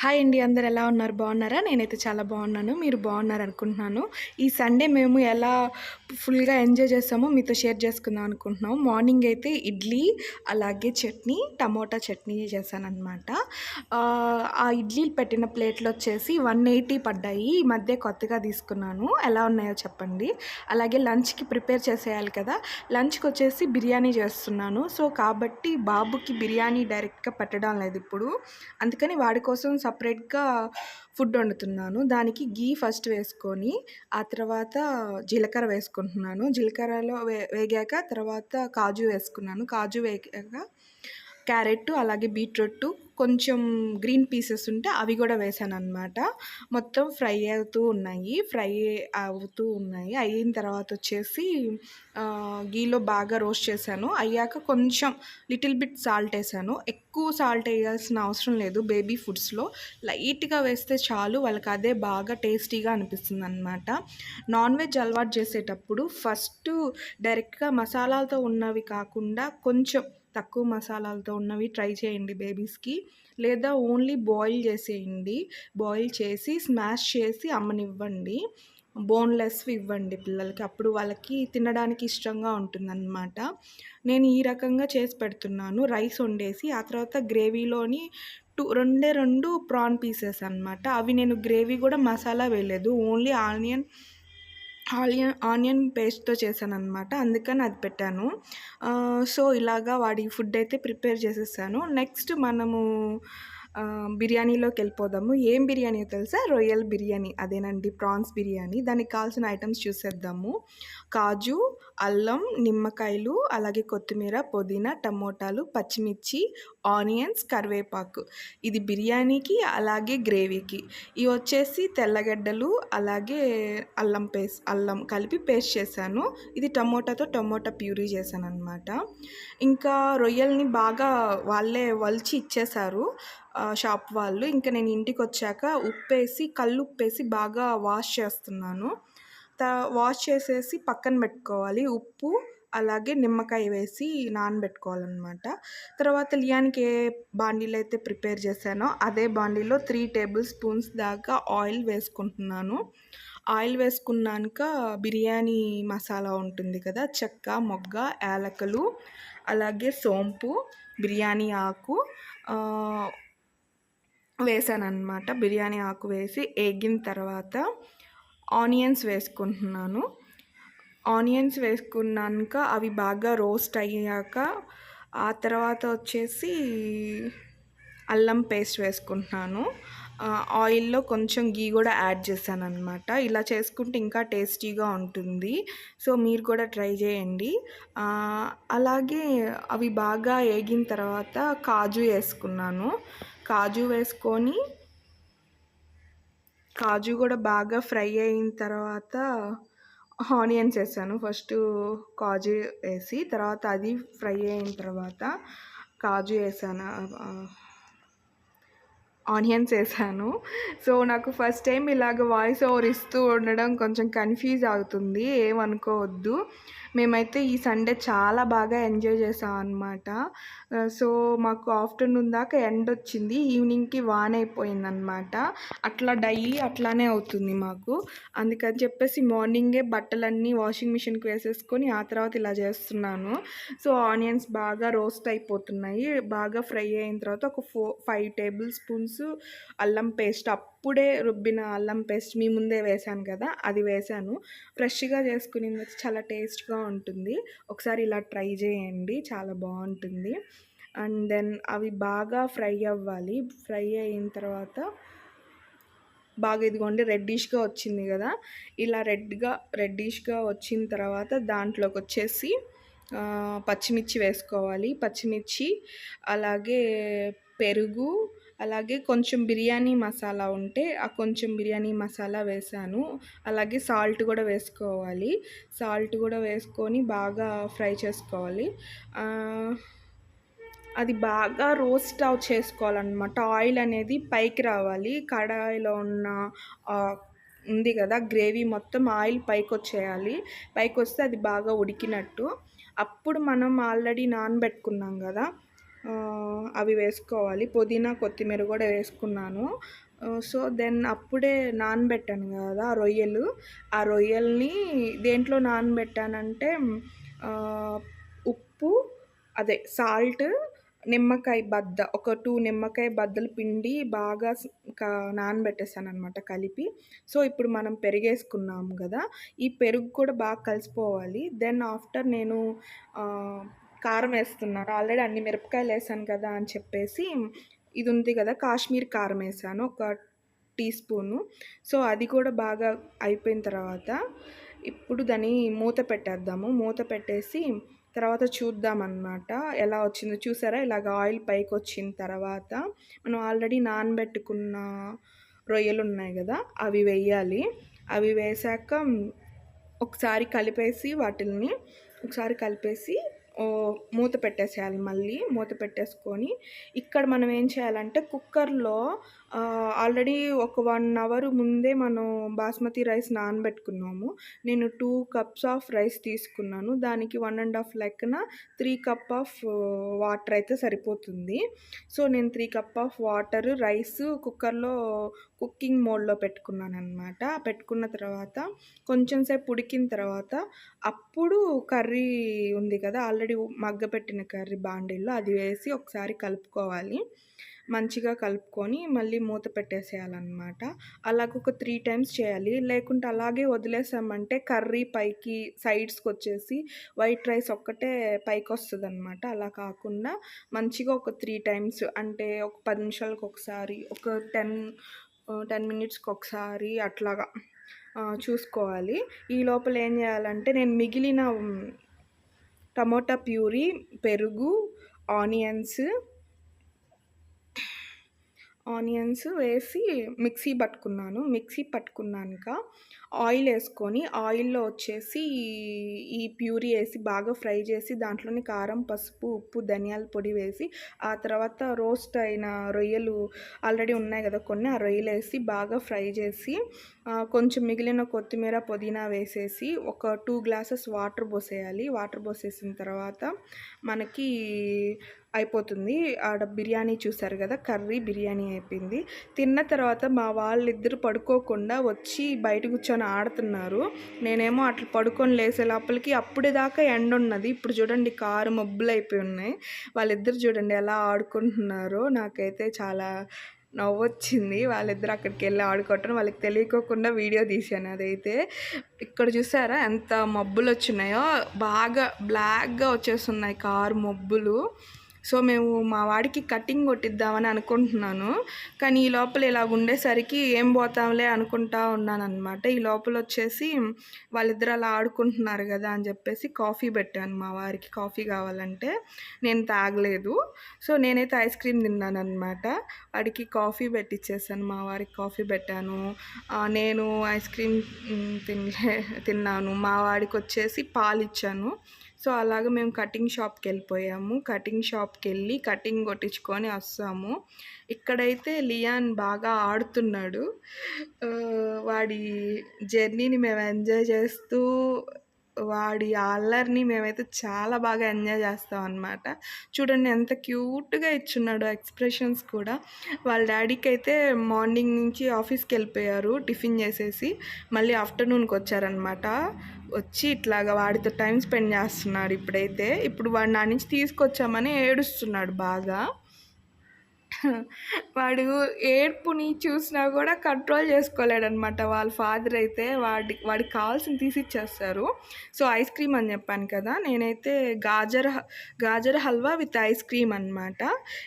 Hi అండి. అందరూ ఎలా ఉన్నారు? బాగున్నారా? నేనైతే చాలా బాగున్నాను. మీరు బాగున్నారనుకుంటున్నాను. ఈ సండే మేము ఎలా ఫుల్‌గా ఎంజాయ్ చేసామో మీతో షేర్ చేసుకుందాం అనుకుంటున్నాం. మార్నింగ్ అయితే ఇడ్లీ, అలాగే చట్నీ, టమోటా చట్నీ చేశాననమాట. ఆ ఇడ్లీలు పెట్టిన ప్లేట్‌లొచ్చేసి 180 పడ్డాయి. ఈ మధ్య కొత్తగా తీసుకున్నాను. ఎలా ఉన్నాయో చెప్పండి. అలాగే లంచ్‌కి ప్రిపేర్ చేసేయాలి కదా! లంచ్‌కొచ్చేసి బిర్యానీ చేస్తున్నాను. సో, కాబట్టి బాబుకి బిర్యానీ డైరెక్ట్‌గా పెట్టడం లేదిప్పుడు. అందుకని వాడి కోసం సపరేట్‌గా ఫుడ్ వండుతున్నాను. దానికి ఘీ ఫస్ట్ వేసుకొని, ఆ తర్వాత జీలకర్ర వేసుకుంటున్నాను. జీలకర్రలో వేగాక తర్వాత కాజు వేసుకున్నాను. కాజు వేగాక క్యారెట్టు, అలాగే బీట్రూటు, కొంచెం గ్రీన్ పీసెస్ ఉంటే అవి గూడా వేశాననమాట. మొత్తం ఫ్రై అవుతూ ఉన్నాయి. అయిన తర్వాతొచ్చేసి ఘీలో బాగా రోస్ట్ చేశాను. అయ్యాక కొంచెం లిటిల్ బిట్ సాల్ట్ ఏశాను. ఎక్కువ సాల్ట్ ఎయ్యాల్సిన అవసరం లేదు బేబీ ఫుడ్స్‌లో. లైట్‌గా వేస్తే చాలు. వాళ్ళకదే బాగా టేస్టీగా అనిపిస్తుందనమాట. నాన్ వెజ్ అలవాటు చేసేటప్పుడు ఫస్టు డైరెక్ట్‌గా మసాలాలతో ఉన్నవి కాకుండా కొంచెం తక్కువ మసాలాలతో ఉన్నవి ట్రై చేయండి బేబీస్‌కి. లేదా ఓన్లీ బాయిల్ చేసేయండి. బాయిల్ చేసి స్మాష్ చేసి అమ్మనివ్వండి. బోన్‌లెస్‌వి ఇవ్వండి పిల్లలకి. అప్పుడు వాళ్ళకి తినడానికి ఇష్టంగా ఉంటుందనమాట. నేను ఈ రకంగా చేసి పెడుతున్నాను. రైస్ వండేసి, ఆ తర్వాత గ్రేవీలోని రెండే 2 ప్రాన్ పీసెస్ అనమాట. అవి నేను గ్రేవీ గూడా మసాలా వేయలేదు. ఓన్లీ ఆనియన్ పేస్ట్‌తో చేశాననమాట. అందుకని అది పెట్టాను. సో, ఇలాగా వాడి ఫుడ్ అయితే ప్రిపేర్ చేసేసాను. నెక్స్ట్ మనము బిర్యానీలోకెళ్ళిపోదాము. ఏం బిర్యానీయో తెలుసా? రొయ్యల బిర్యానీ. అదేనండి, ప్రాన్స్ బిర్యానీ. దానికి కావాల్సిన ఐటెమ్స్ చూసేద్దాము. కాజు, అల్లం, నిమ్మకాయలు, అలాగే కొత్తిమీర, పుదీనా, టమోటాలు, పచ్చిమిర్చి, ఆనియన్స్, కరివేపాకు. ఇది బిర్యానీకి, అలాగే గ్రేవీకి. ఇవొచ్చేసి తెల్లగడ్డలు, అలాగే అల్లం కలిపి పేస్ట్ చేశాను. ఇది టమోటా ప్యూరీ చేశాననమాట. ఇంకా రొయ్యల్ని బాగా వాళ్ళే ఒలిచి ఇచ్చేశారు షాప్ వాళ్ళు. ఇంక నేను ఇంటికొచ్చాక కల్లుప్పేసి బాగా వాష్ చేస్తున్నాను. వాష్ చేసేసి పక్కన పెట్టుకోవాలి. ఉప్పు, అలాగే నిమ్మకాయ వేసి నానబెట్టుకోవాలనమాట. తర్వాత లియాన్‌కి ఏ బాండీలో అయితే ప్రిపేర్ చేశానో అదే బాండీలో 3 టేబుల్ స్పూన్స్ దాకా ఆయిల్ వేసుకుంటున్నాను. ఆయిల్ వేసుకున్నాక బిర్యానీ మసాలా ఉంటుంది కదా! చెక్క, మొగ్గ, యాలకులు, అలాగే సోంపు, బిర్యానీ ఆకు వేసాననమాట. బిర్యానీ ఆకు వేసి ఏగిన తర్వాత ఆనియన్స్ వేసుకుంటున్నాను. ఆనియన్స్ వేసుకున్నాక అవి బాగా రోస్ట్ అయ్యాక, ఆ తర్వాత వచ్చేసి అల్లం పేస్ట్ వేసుకుంటున్నాను. ఆయిల్‌లో కొంచెం ఘీ కూడా యాడ్ చేశాననమాట. ఇలా చేసుకుంటే ఇంకా టేస్టీగా ఉంటుంది. సో, మీరు కూడా ట్రై చేయండి. అలాగే అవి బాగా ఏగిన తర్వాత కాజు వేసుకున్నాను. కాజు కూడా బాగా ఫ్రై అయిన తర్వాత ఆనియన్స్ వేసాను. ఫస్టు కాజు వేసి, తర్వాత అది ఫ్రై అయిన తర్వాత కాజు వేసాను. ఆనియన్స్ వేసాను. సో, నాకు ఫస్ట్ టైం ఇలాగ వాయిస్ ఓవర్ ఇస్తూ ఉండడం కొంచెం కన్‌ఫ్యూజ్ అవుతుంది. ఏమనుకోవద్దు. మేమైతే ఈ సండే చాలా బాగా ఎంజాయ్ చేశామనమాట. సో, మాకు ఆఫ్టర్‌నూన్ దాకా ఎండొచ్చింది. ఈవినింగ్‌కి వానయిపోయిందనమాట. అట్లా డైలీ అట్లానే అవుతుంది మాకు. అందుకని చెప్పేసి మార్నింగే బట్టలన్నీ వాషింగ్ మిషన్‌కి వేసేసుకొని, ఆ తర్వాత ఇలా చేస్తున్నాను. సో, ఆనియన్స్ బాగా రోస్ట్ అయిపోతున్నాయి. బాగా ఫ్రై అయిన తర్వాత ఒక 5 టేబుల్ స్పూన్స్ అల్లం పేస్ట్, అప్పుడే రుబ్బిన అల్లం పేస్ట్ మీ ముందే వేశాను కదా! అది వేశాను. ఫ్రెష్‌గా చేసుకునింది చాలా టేస్ట్‌గా ఉంటుంది. ఒకసారి ఇలా ట్రై చేయండి. చాలా బావుంటుంది. అండ్ దెన్ అవి బాగా ఫ్రై అవ్వాలి. ఫ్రై అయిన తర్వాత బాగా ఇదిగోండి రెడ్డిష్‌గా వచ్చింది కదా! ఇలా రెడ్డిష్‌గా వచ్చిన తర్వాత దాంట్లోకొచ్చేసి పచ్చిమిర్చి వేసుకోవాలి. పచ్చిమిర్చి, అలాగే పెరుగు, అలాగే కొంచెం బిర్యానీ మసాలా ఉంటే ఆ కొంచెం బిర్యానీ మసాలా వేశాను. అలాగే సాల్ట్ కూడా వేసుకోవాలి. సాల్ట్ కూడా వేసుకొని బాగా ఫ్రై చేసుకోవాలి. అది బాగా రోస్ట్ చేసుకోవాలన్నమాట. ఆయిల్ అనేది పైకి రావాలి. కడాయిలో ఉన్న ఉంది కదా గ్రేవీ, మొత్తం ఆయిల్ పైకొచ్చేయాలి. పైకొస్తే అది బాగా ఉడికినట్టు. అప్పుడు మనం ఆల్రెడీ నానబెట్టుకున్నాం కదా అవి వేసుకోవాలి. పుదీనా, కొత్తిమీర కూడా వేసుకున్నాను. సో, దెన్ అప్పుడే నానబెట్టాను కదా రొయ్యలు. ఆ రొయ్యల్ని దేంట్లో నానబెట్టానంటే ఆహ్, ఉప్పు, అదే సాల్ట్, నిమ్మకాయ బద్ద, ఒక 2 నిమ్మకాయ బద్దలు పిండి బాగా నానబెట్టేసాననమాట కలిపి. సో, ఇప్పుడు మనం పెరుగేసుకున్నాము గదా! ఈ పెరుగు కూడా బాగా కలిసిపోవాలి. దెన్ ఆఫ్టర్ నేను ఆహ్, కారం ఏస్తున్నాను. ఆల్రెడీ అన్ని మిరపకాయలేసాను కదా అని చెప్పేసి, ఇది ఉంది గదా! కాశ్మీర్ కారం ఏసాను. ఒక టీ స్పూను. సో, అది కూడా బాగా అయిపోయిన తర్వాత, ఇప్పుడు దాన్ని మూత పెట్టేద్దాము. మూత పెట్టేసి తర్వాత చూద్దామనమాట. ఎలా వచ్చిందో చూసారా? ఇలాగ ఆయిల్ పైకొచ్చిన తర్వాత, మనం ఆల్రెడీ నానబెట్టుకున్న రొయ్యలున్నాయి గదా! అవి వెయ్యాలి. అవి వేశాక ఒకసారి కలిపేసి వాటిల్ని ఒకసారి కలిపేసి మూత పెట్టేసేయాలి మళ్ళీ. మూత పెట్టేసుకొని, ఇక్కడ మనం ఏం చేయాలంటే కుక్కర్‌లో ఆల్రెడీ ఒక 1 అవర్ ముందే మనం బాస్మతి రైస్ నానబెట్టుకున్నాము. నేను 2 కప్స్ ఆఫ్ రైస్ తీసుకున్నాను. దానికి 1 ½ లెక్కన 3 కప్ ఆఫ్ వాటర్ అయితే సరిపోతుంది. సో, నేను 3 కప్ ఆఫ్ వాటర్ రైస్ కుక్కర్‌లో కుకింగ్ మోడ్‌లో పెట్టుకున్నాననమాట. పెట్టుకున్న తర్వాత కొంచెం సేపు ఉడికిన తర్వాత అప్పుడు కర్రీ ఉంది కదా! ఆల్రెడీ మగ్గపెట్టిన కర్రీ బాండీలో అది వేసి ఒకసారి కలుపుకోవాలి. మంచిగా కలుపుకొని మళ్ళీ మూత పెట్టేసేయాలనమాట. అలాగొక 3 టైమ్స్ చేయాలి. లేకుంటే అలాగే వదిలేసామంటే కర్రీ పైకి సైడ్స్‌కొచ్చేసి వైట్ రైస్ ఒక్కటే పైకొస్తదనమాట. అలా కాకుండా మంచిగా ఒక 3 టైమ్స్, అంటే ఒక 10 నిమిషాలకొకసారి, ఒక 10 మినిట్స్‌కొకసారి అట్లాగా చూసుకోవాలి. ఈ లోపల ఏం చేయాలంటే నేను మిగిలిన టమోటా ప్యూరీ, పెరుగు, ఆనియన్స్ వేసి మిక్సీ పట్టుకున్నాను. మిక్సీ పట్టుకున్నాక ఆయిలేసుకొని, ఆయిల్‌లో వచ్చేసి ఈ ప్యూరీ ఏసి బాగా ఫ్రై చేసి దాంట్లోనే కారం, పసుపు, ఉప్పు, ధనియాల పొడి వేసి, ఆ తర్వాత రోస్ట్ అయిన రొయ్యలు ఆల్రెడీ ఉన్నాయి కదా కొన్ని, ఆ రొయ్యలేసి బాగా ఫ్రై చేసి కొంచెం మిగిలిన కొత్తిమీర, పుదీనా వేసేసి ఒక 2 గ్లాసెస్ వాటర్ పోసేయాలి. వాటర్ పోసేసిన తర్వాత మనకి అయిపోతుంది. ఆడ బిర్యానీ చూసారు కదా, కర్రీ బిర్యానీ అయిపోయింది. తిన్న తర్వాత మా వాళ్ళిద్దరు పడుకోకుండా వచ్చి బయట కూర్చొని ఆడుతున్నారు. నేనేమో అట్లా పడుకొని లేసే లోపలికి అప్పుడేదాకా ఎండున్నది. ఇప్పుడు చూడండి కారు మబ్బులైపోయి ఉన్నాయి. వాళ్ళిద్దరు చూడండి ఎలా ఆడుకుంటున్నారో. నాకైతే చాలా నవ్వొచ్చింది. వాళ్ళిద్దరు అక్కడికెళ్ళి ఆడుకోవటం. వాళ్ళకి తెలియకోకుండా వీడియో తీశాను అదైతే. ఇక్కడ చూసారా ఎంత మబ్బులొచ్చున్నాయో, బాగా బ్లాక్‌గా వచ్చేస్తున్నాయి కారు మబ్బులు. సో, మేము మా వాడికి కటింగ్ కొట్టిద్దామని అనుకుంటున్నాను. కానీ ఈ లోపల ఇలాగ ఉండేసరికి ఏం పోతాంలే అనుకుంటా ఉన్నానన్నమాట. ఈ లోపల వచ్చేసి వాళ్ళిద్దరు అలా ఆడుకుంటున్నారు కదా అని చెప్పేసి కాఫీ పెట్టాను మా వారికి. కాఫీ కావాలంటే నేను తాగలేదు. సో, నేనైతే ఐస్ క్రీమ్ తిన్నానన్నమాట. వాడికి కాఫీ పెట్టిచ్చేసాను. మా వారికి కాఫీ పెట్టాను. నేను ఐస్ క్రీమ్ తిన్నాను. మా వాడికి వచ్చేసి పాలు ఇచ్చాను. సో, అలాగ మేము కటింగ్ షాప్‌కి వెళ్ళిపోయాము. కటింగ్ షాప్‌కి వెళ్ళి కటింగ్ కొట్టించుకొని వస్తాము. ఇక్కడైతే లియాన్ బాగా ఆడుతున్నాడు. వాడి జర్నీని మేము ఎంజాయ్ చేస్తూ, వాడి అల్లరిని మేమైతే చాలా బాగా ఎంజాయ్ చేస్తాం అన్నమాట. చూడండి ఎంత క్యూట్‌గా ఇచ్చున్నాడో ఎక్స్‌ప్రెషన్స్ కూడా. వాళ్ళ డాడీకి అయితే మార్నింగ్ నుంచి ఆఫీస్‌కి వెళ్ళిపోయారు టిఫిన్ చేసేసి. మళ్ళీ ఆఫ్టర్‌నూన్‌కి వచ్చారనమాట. వచ్చి ఇట్లాగా వాడితో టైం స్పెండ్ చేస్తున్నాడు ఇప్పుడైతే. ఇప్పుడు వాడిని ఆడ నుంచి తీసుకొచ్చామని ఏడుస్తున్నాడు బాగా. వాడు ఏడుపుని చూసినా కూడా కంట్రోల్ చేసుకోలేడనమాట. వాళ్ళ ఫాదర్ అయితే వాడికి కావాల్సింది తీసిచ్చేస్తారు. సో, ఐస్ క్రీమ్ అని చెప్పాను కదా, నేనైతే gajar halwa with ice cream అనమాట.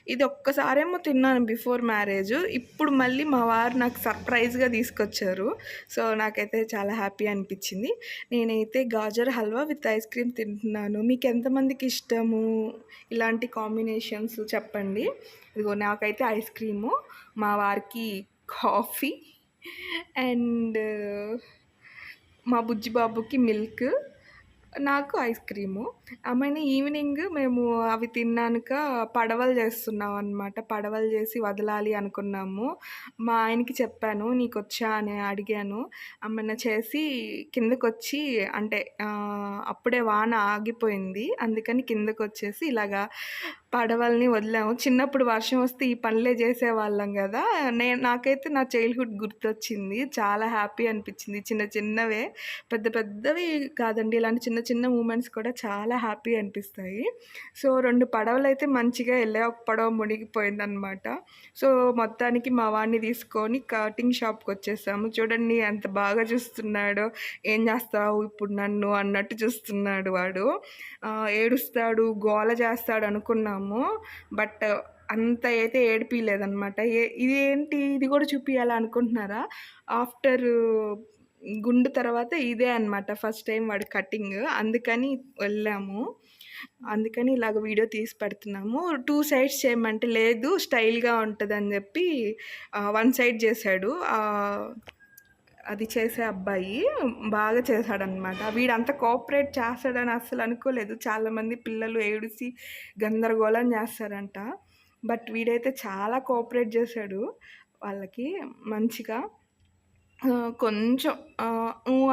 ఇది ఒక్కసారేమో తిన్నాను బిఫోర్ మ్యారేజ్. ఇప్పుడు మళ్ళీ మా వారు నాకు సర్ప్రైజ్గా తీసుకొచ్చారు. సో, నాకైతే చాలా హ్యాపీ అనిపించింది. నేనైతే gajar halwa with ice cream తింటున్నాను. మీకు ఎంతమందికి ఇష్టము ఇలాంటి కాంబినేషన్స్ చెప్పండి. ఇదిగో నాకైతే ఐస్ క్రీము, మా వారికి కాఫీ, అండ్ మా బుజ్జి బాబుకి మిల్క్. నాకు ఐస్ క్రీము. ఆమెని ఈవినింగ్ మేము అవి తిన్నాక పడవలు చేస్తున్నామనమాట. పడవలు చేసి వదలాలి అనుకున్నాము. మా ఆయనకి చెప్పాను, "నీకొచ్చా?" అని అడిగాను. ఆమెన చేసి కిందకొచ్చి అంటే అప్పుడే వాన ఆగిపోయింది. అందుకని కిందకొచ్చేసి ఇలాగా పడవలని వదిలాము. చిన్నప్పుడు వర్షం వస్తే ఈ పనులే చేసేవాళ్ళం గదా! నాకైతే నా చైల్డ్‌హుడ్ గుర్తొచ్చింది. చాలా హ్యాపీ అనిపిచ్చింది. చిన్న చిన్నవే పెద్ద పెద్దవి కాదండి. ఇలాంటి చిన్న చిన్న మూమెంట్స్ కూడా చాలా హ్యాపీ అనిపిస్తాయి. సో, 2 పడవలైతే మంచిగా ఎళ్ళాయి. ఒక పడవ మునిగిపోయిందనమాట. సో, మొత్తానికి మా వాడిని తీసుకొని కటింగ్ షాప్‌కొచ్చేసాము. చూడండి ఎంత బాగా చూస్తున్నాడో. "ఏం చేస్తావు ఇప్పుడు నన్ను" అన్నట్టు చూస్తున్నాడు వాడు. ఏడుస్తాడు, గోల చేస్తాడు అనుకున్నాము. బట్ అంత అయితే ఏడిపియలేదనమాట. ఇదేంటి ఇది గూడా చూపియాలా అనుకుంటున్నారా? ఆఫ్టర్ గుండు తర్వాత ఇదే అనమాట ఫస్ట్ టైం వాడి కటింగ్. అందుకని వెళ్ళాము. అందుకని ఇలాగ వీడియో తీసి పెడుతున్నాము. 2 సైడ్స్ చేయమంటే లేదు స్టైల్‌గా ఉంటదని జెప్పి 1 సైడ్ చేశాడు. అది చేసే అబ్బాయి బాగా చేశాడనమాట. వీడంత కోఆపరేట్ చేస్తాడని అస్సలు అనుకోలేదు. చాలామంది పిల్లలు ఏడిసి గందరగోళం చేస్తారంట. బట్ వీడైతే చాలా కోఆపరేట్ చేశాడు వాళ్ళకి మంచిగా. కొంచెం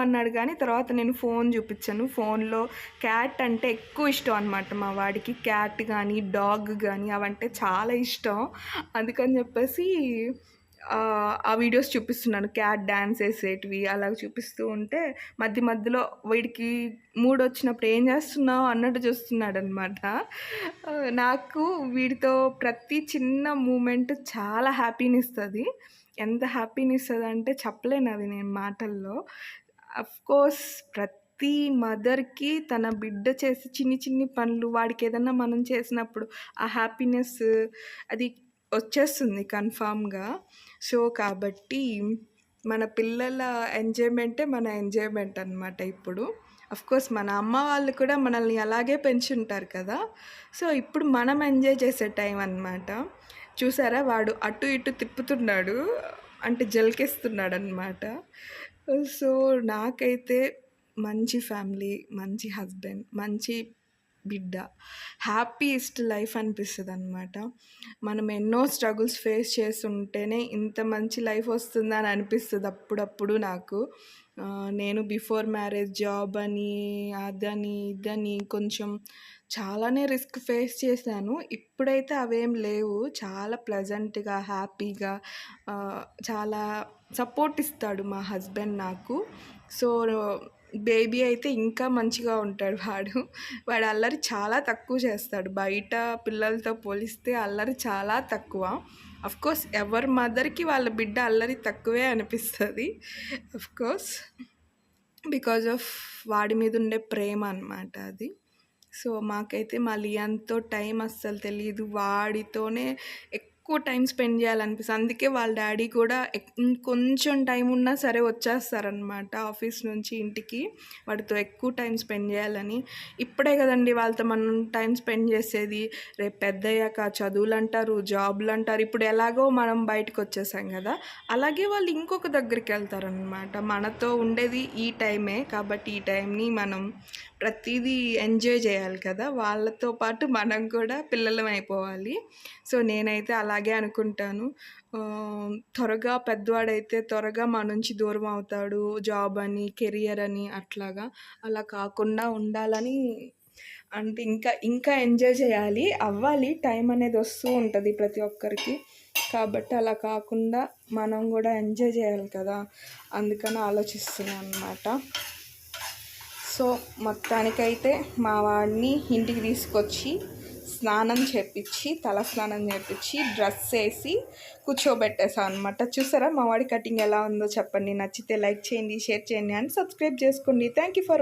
అన్నాడు గానీ తర్వాత నేను ఫోన్ చూపిచ్చాను. ఫోన్‌లో క్యాట్ అంటే ఎక్కువ ఇష్టం అనమాట మా వాడికి. క్యాట్ గానీ, డాగ్ గానీ అవంటే చాలా ఇష్టం. అందుకని చెప్పేసి ఆ వీడియోస్ చూపిస్తున్నాను. క్యాట్ డాన్స్ ఏసేటివి అలాగ చూపిస్తూ ఉంటే మధ్య మధ్యలో వీడికి మూడొచ్చినప్పుడు "ఏం చేస్తున్నావు?" అన్నట్టు చూస్తున్నాడనమాట. నాకు వీడితో ప్రతి చిన్న మూమెంట్ చాలా హ్యాపీనిస్తది. ఎంత హ్యాపీనిస్తదంటే చెప్పలేనది నేను మాటల్లో. అఫ్‌కోర్స్ ప్రతి మదర్‌కి తన బిడ్డ చేసే చిన్ని చిన్ని పనులు వాడికేదన్నా మనం చేసినప్పుడు ఆ హ్యాపీనెస్ అది వచ్చేస్తుంది కన్ఫామ్‌గా. సో, కాబట్టి మన పిల్లల ఎంజాయ్‌మెంటే మన ఎంజాయ్‌మెంట్ అనమాట ఇప్పుడు. అఫ్‌కోర్స్ మన అమ్మ వాళ్ళు కూడా మనల్ని అలాగే పెంచుంటారు కదా! సో, ఇప్పుడు మనం ఎంజాయ్ చేసే టైం అనమాట. చూసారా వాడు అటు ఇటు తిప్పుతున్నాడు. అంటే జలకిస్తున్నాడనమాట. సో, నాకైతే మంచి ఫ్యామిలీ, మంచి హస్బెండ్, మంచి బిడ్డ, హ్యాపీయెస్ట్ లైఫ్ అనిపిస్తదనమాట. మనం ఎన్నో స్ట్రగుల్స్ ఫేస్ చేసుంటేనే ఇంత మంచి లైఫ్ వస్తుందా అని అనిపిస్తది అప్పుడప్పుడు నాకు. నేను బిఫోర్ మ్యారేజ్ జాబ్ అని, అదని, ఇదని కొంచెం చాలానే రిస్క్ ఫేస్ చేశాను. ఇప్పుడైతే అవేం లేవు. చాలా ప్లెజెంట్‌గా, హ్యాపీగా చాలా సపోర్ట్ ఇస్తాడు మా హస్బెండ్ నాకు. సో, బేబీ అయితే ఇంకా మంచిగా ఉంటాడు వాడు. వాడు అల్లరి చాలా తక్కువ చేస్తాడు. బయట పిల్లలతో పోలిస్తే అల్లరి చాలా తక్కువ. అఫ్‌కోర్స్ ఎవరి మదర్‌కి వాళ్ళ బిడ్డ అల్లరి తక్కువే అనిపిస్తది. అఫ్‌కోర్స్ బికాజ్ ఆఫ్ వాడి మీద ఉండే ప్రేమ అనమాట అది. సో, మాకైతే మా లియాన్‌తో టైం అస్సలు తెలీదు. వాడితోనే ఎక్కువ టైం స్పెండ్ చేయాలనిపిస్తది. అందుకే వాళ్ళ డ్యాడీ కూడా ఇంకొంచెం టైం ఉన్నా సరే వచ్చేస్తారనమాట ఆఫీస్ నుంచి ఇంటికి. వాడితో ఎక్కువ టైం స్పెండ్ చేయాలని. ఇప్పుడే కదండీ వాళ్ళతో మనం టైం స్పెండ్ చేసేది. రేపు పెద్దయ్యాక చదువులంటారు, జాబులంటారు. ఇప్పుడు ఎలాగో మనం బయటకొచ్చేసాం కదా! అలాగే వాళ్ళు ఇంకొక దగ్గరికెళ్తారనమాట. మనతో ఉండేది ఈ టైమే. కాబట్టి ఈ టైంని మనం ప్రతీదీ ఎంజాయ్ చేయాలి కదా! వాళ్ళతో పాటు మనం కూడా పిల్లలం అయిపోవాలి. సో, నేనైతే అలాగే అనుకుంటాను. త్వరగా పెద్దవాడైతే త్వరగా మన నుంచి దూరం అవుతాడు. జాబ్ అని, కెరియర్ అని అట్లాగా. అలా కాకుండా ఉండాలని అంటే ఇంకా ఎంజాయ్ చేయాలి. అవ్వాలి. టైం అనేది వస్తూ ఉంటది ప్రతి ఒక్కరికి. కాబట్టి అలా కాకుండా మనం కూడా ఎంజాయ్ చేయాలి కదా! అందుకని ఆలోచిస్తున్నాను అనమాట. సో, మొత్తానికైతే మా వాడిని ఇంటికి తీసుకొచ్చి స్నానం చేపించి, తల స్నానం చేపించి, డ్రెస్ వేసి కూర్చోబెట్టేసాను అనమాట. చూసారా మా వాడి కటింగ్ ఎలా ఉందో చెప్పండి. నచ్చితే లైక్ చేయండి, షేర్ చేయండి అండ్ సబ్స్క్రైబ్ చేసుకోండి. Thank you for